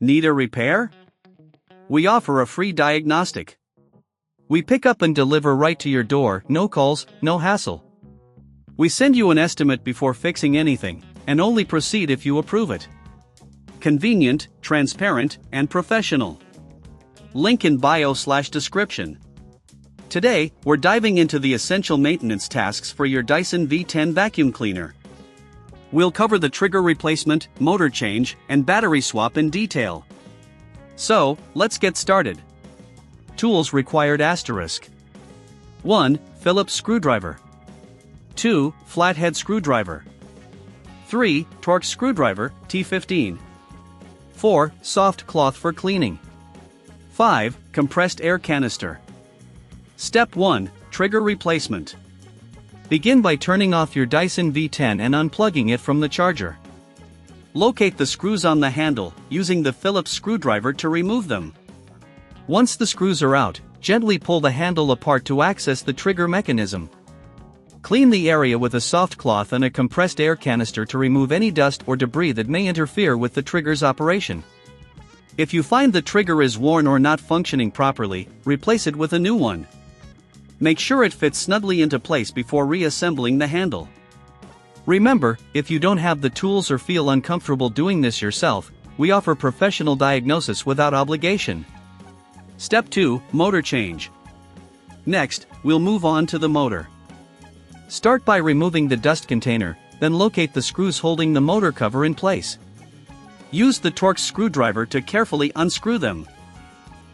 Need a repair? We offer a free diagnostic. We pick up and deliver right to your door, no calls, no hassle. We send you an estimate before fixing anything, and only proceed if you approve it. Convenient, transparent, and professional. Link in bio/description. Today, we're diving into the essential maintenance tasks for your Dyson V10 vacuum cleaner. We'll cover the trigger replacement, motor change, and battery swap in detail. So, let's get started. Tools required *. 1. Phillips screwdriver. 2. Flathead screwdriver. 3. Torx screwdriver, T15. 4. Soft cloth for cleaning. 5. Compressed air canister. Step 1. Trigger replacement. Begin by turning off your Dyson V10 and unplugging it from the charger. Locate the screws on the handle, using the Phillips screwdriver to remove them. Once the screws are out, gently pull the handle apart to access the trigger mechanism. Clean the area with a soft cloth and a compressed air canister to remove any dust or debris that may interfere with the trigger's operation. If you find the trigger is worn or not functioning properly, replace it with a new one. Make sure it fits snugly into place before reassembling the handle. Remember, if you don't have the tools or feel uncomfortable doing this yourself, we offer professional diagnosis without obligation. Step 2. Motor change. Next, we'll move on to the motor. Start by removing the dust container, then locate the screws holding the motor cover in place. Use the Torx screwdriver to carefully unscrew them.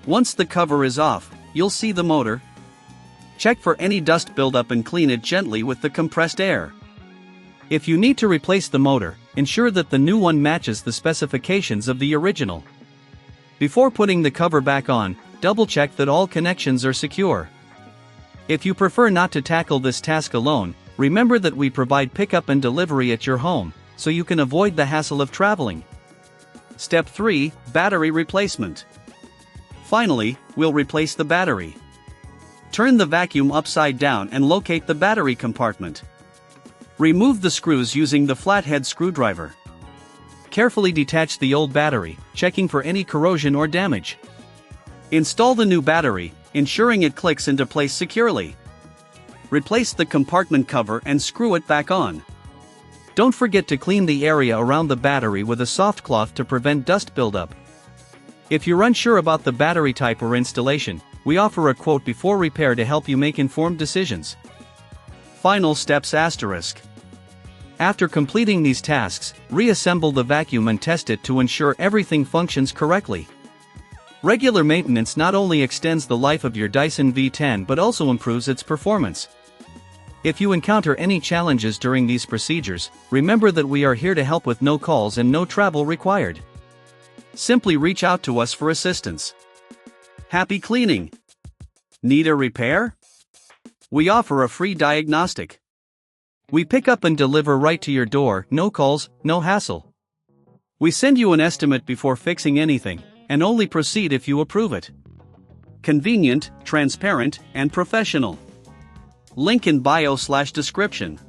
Once the cover is off, you'll see the motor. Check for any dust buildup and clean it gently with the compressed air. If you need to replace the motor, ensure that the new one matches the specifications of the original. Before putting the cover back on, double-check that all connections are secure. If you prefer not to tackle this task alone, remember that we provide pickup and delivery at your home, so you can avoid the hassle of traveling. Step 3. Battery replacement. Finally, we'll replace the battery. Turn the vacuum upside down and locate the battery compartment. Remove the screws using the flathead screwdriver. Carefully detach the old battery, checking for any corrosion or damage. Install the new battery, ensuring it clicks into place securely. Replace the compartment cover and screw it back on. Don't forget to clean the area around the battery with a soft cloth to prevent dust buildup. If you're unsure about the battery type or installation, we offer a quote before repair to help you make informed decisions. Final steps *. After completing these tasks, reassemble the vacuum and test it to ensure everything functions correctly. Regular maintenance not only extends the life of your Dyson V10 but also improves its performance. If you encounter any challenges during these procedures, remember that we are here to help with no calls and no travel required. Simply reach out to us for assistance. Happy cleaning! Need a repair? We offer a free diagnostic. We pick up and deliver right to your door, no calls, no hassle. We send you an estimate before fixing anything, and only proceed if you approve it. Convenient, transparent, and professional. Link in bio/description.